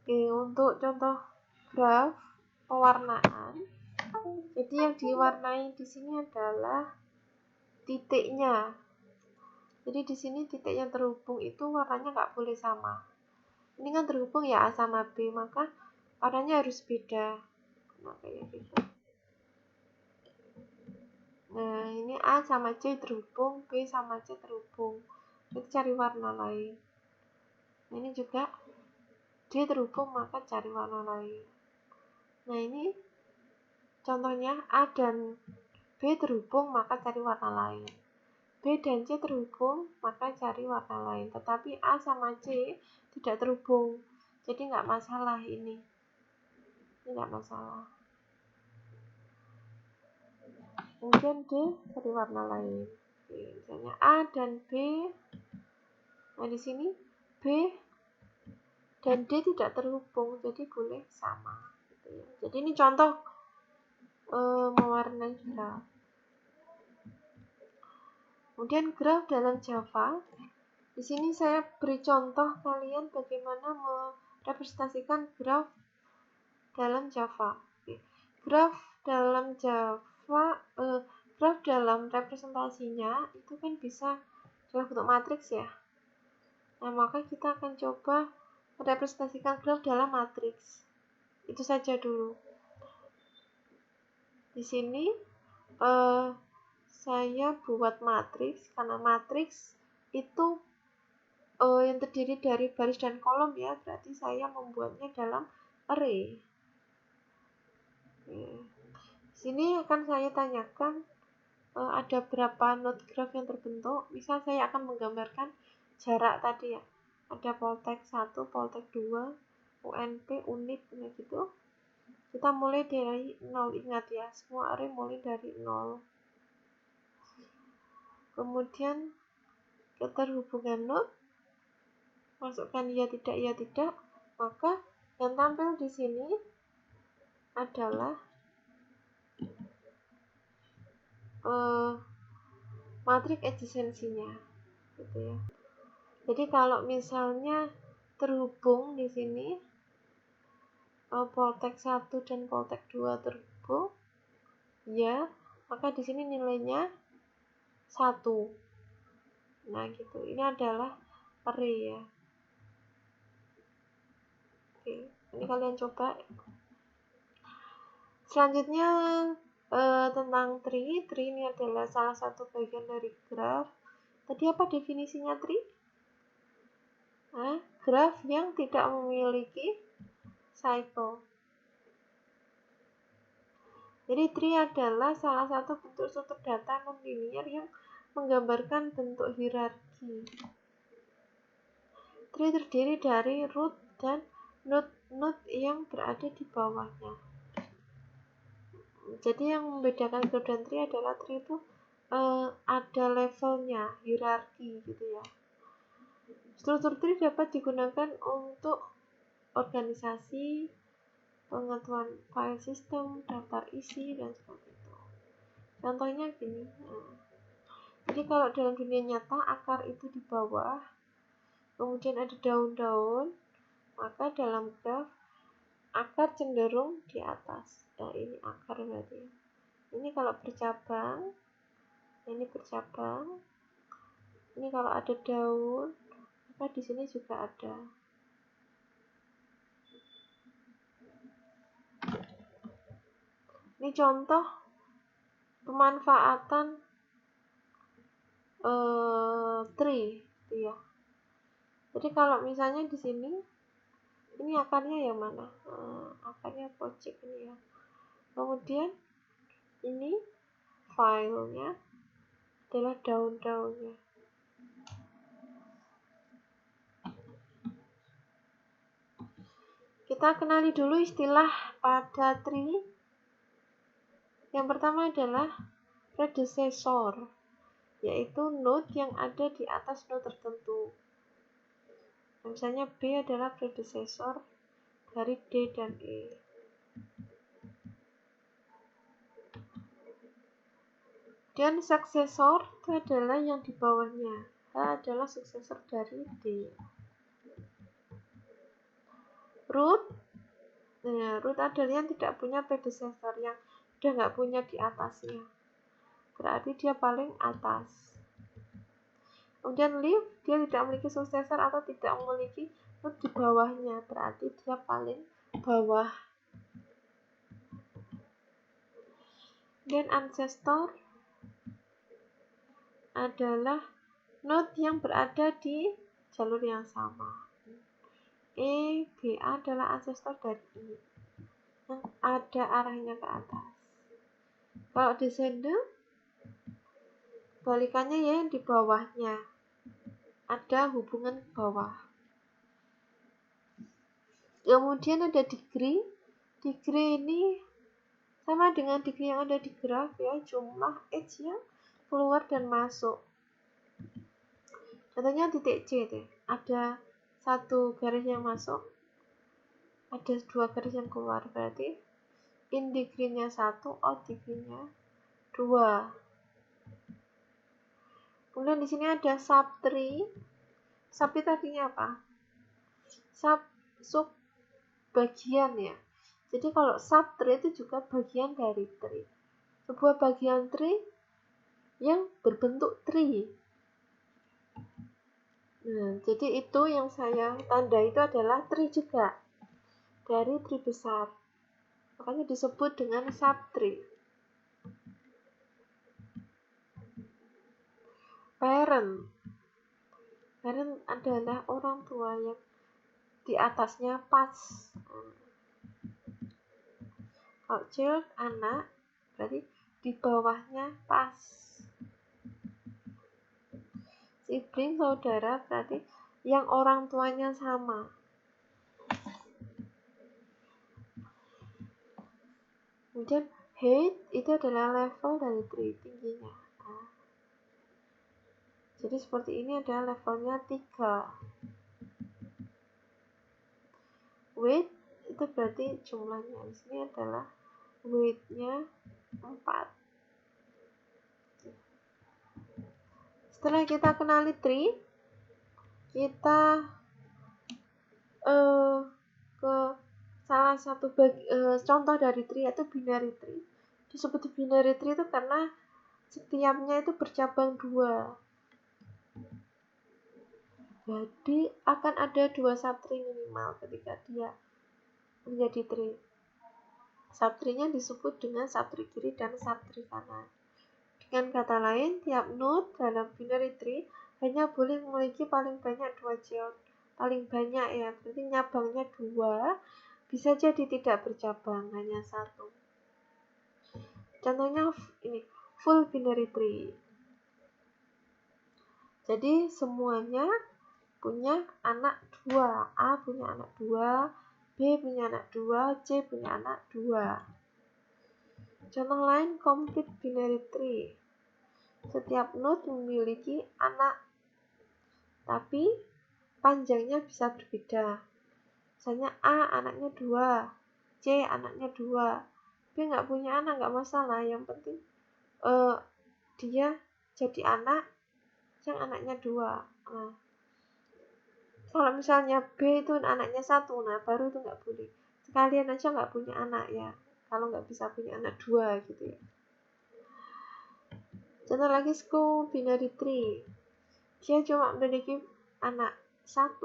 Oke, untuk contoh graf pewarnaan, jadi yang diwarnai di sini adalah titiknya. Jadi di sini titik yang terhubung itu warnanya nggak boleh sama. Ini kan terhubung ya A sama B, maka warnanya harus beda. Nah, kayak gitu. Nah, ini A sama C terhubung, B sama C terhubung. Kita cari warna lain. Ini juga D terhubung, maka cari warna lain. Nah, ini contohnya A dan B terhubung, maka cari warna lain. B dan C terhubung, maka cari warna lain. Tetapi A sama C tidak terhubung, jadi nggak masalah ini. Ini nggak masalah. Kemudian D cari warna lain. Oke, misalnya A dan B. Nah, di sini B dan D tidak terhubung, jadi boleh sama. Gitu ya. Jadi ini contoh mewarnai graf. Kemudian graf dalam Java. Di sini saya beri contoh kalian bagaimana merepresentasikan graf dalam Java. Graf dalam Java, graf dalam representasinya itu kan bisa dalam bentuk matriks ya. Nah, maka kita akan coba merepresentasikan graf dalam matriks. Itu saja dulu. Di sini saya buat matriks, karena matriks itu yang terdiri dari baris dan kolom ya, berarti saya membuatnya dalam array. Di sini akan saya tanyakan ada berapa node graf yang terbentuk. Misal saya akan menggambarkan jarak tadi ya. Ada poltek 1, poltek 2, UNP, unit, gitu. Kita mulai dari 0, ingat ya, semua array mulai dari 0. Kemudian keterhubungan node, masukkan ya tidak, maka yang tampil di sini adalah matriks adjacensinya, gitu ya. Jadi kalau misalnya terhubung di sini poltek 1 dan poltek 2 terhubung, ya, maka di sini nilainya 1. Nah, gitu. Ini adalah array ya. Oke, ini kalian coba. Selanjutnya tentang tree. Tree ini adalah salah satu bagian dari graf. Tadi apa definisinya tree? Graf yang tidak memiliki cycle. Jadi tree adalah salah satu bentuk struktur data non-linear yang menggambarkan bentuk hierarki. Tree terdiri dari root dan node-node yang berada di bawahnya. Jadi yang membedakan graf dan tree adalah tree itu ada levelnya, hierarki gitu ya. Struktur tree dapat digunakan untuk organisasi, pengetahuan file system, daftar isi, dan seperti itu. Contohnya gini. Jadi kalau dalam dunia nyata akar itu di bawah, kemudian ada daun-daun, maka dalam graf akar cenderung di atas. Nah, ini akar berarti. Ini kalau bercabang, ini bercabang. Ini kalau ada daun, maka di sini juga ada. Ini contoh pemanfaatan tree, gitu ya. Jadi kalau misalnya di sini, ini akarnya yang mana? Akarnya project ini ya. Kemudian ini filenya adalah daun-daunnya. Kita kenali dulu istilah pada tree. Yang pertama adalah predecessor, yaitu node yang ada di atas node tertentu. Misalnya B adalah predecessor dari D dan E. Dan successor itu adalah yang di bawahnya. H adalah successor dari D. root. Nah, root adalah yang tidak punya predecessor, yang udah nggak punya di atasnya, berarti dia paling atas. Kemudian leaf, dia tidak memiliki successor atau tidak memiliki root di bawahnya, berarti dia paling bawah. Dan ancestor adalah node yang berada di jalur yang sama. E, B, A adalah ancestor dari I yang ada arahnya ke atas. Kalau descendant, balikannya ya yang di bawahnya, ada hubungan ke bawah. Kemudian ada degree. Degree ini sama dengan degree yang ada di graf ya, jumlah edge yang keluar dan masuk. Contohnya titik C deh, ada satu garis yang masuk, ada dua garis yang keluar, berarti in degree-nya 1, out degree-nya 2. Kemudian di sini ada subtree. Sub itu artinya apa? Sub bagian ya. Jadi kalau subtree itu juga bagian dari tree. Sebuah bagian tree yang berbentuk tree. Nah, jadi itu yang saya tanda itu adalah tree juga, dari tree besar. Makanya disebut dengan subtree. Parent. Parent adalah orang tua yang di atasnya pas. Kalau child, anak, berarti di bawahnya pas. Sibling, saudara, berarti yang orang tuanya sama. Kemudian height itu adalah level dari tree, tingginya. Jadi seperti ini adalah levelnya 3. Weight itu berarti jumlahnya. Di sini adalah weight-nya 4. Setelah kita kenali tree, kita ke salah satu contoh dari tree, yaitu binary tree. Disebut binary tree itu karena setiapnya itu bercabang 2. Jadi akan ada 2 subtree minimal ketika dia menjadi tree. Subtree-nya disebut dengan subtree kiri dan subtree kanan. Dengan kata lain, tiap node dalam binary tree hanya boleh memiliki paling banyak 2 child. Paling banyak ya, berarti nyabangnya 2, bisa jadi tidak bercabang, hanya 1. Contohnya ini, full binary tree. Jadi semuanya punya anak 2. A punya anak 2, B punya anak 2, C punya anak 2. Contoh lain, complete binary tree. Setiap node memiliki anak, tapi panjangnya bisa berbeda. Misalnya A anaknya 2, C anaknya 2, B nggak punya anak, nggak masalah. Yang penting dia jadi anak yang anaknya 2. Nah, kalau misalnya B itu anaknya 1, nah baru itu nggak boleh. Sekalian aja nggak punya anak ya, kalau nggak bisa punya anak 2 gitu ya. Contoh lagi, school binary tree. Dia cuma memiliki anak 1,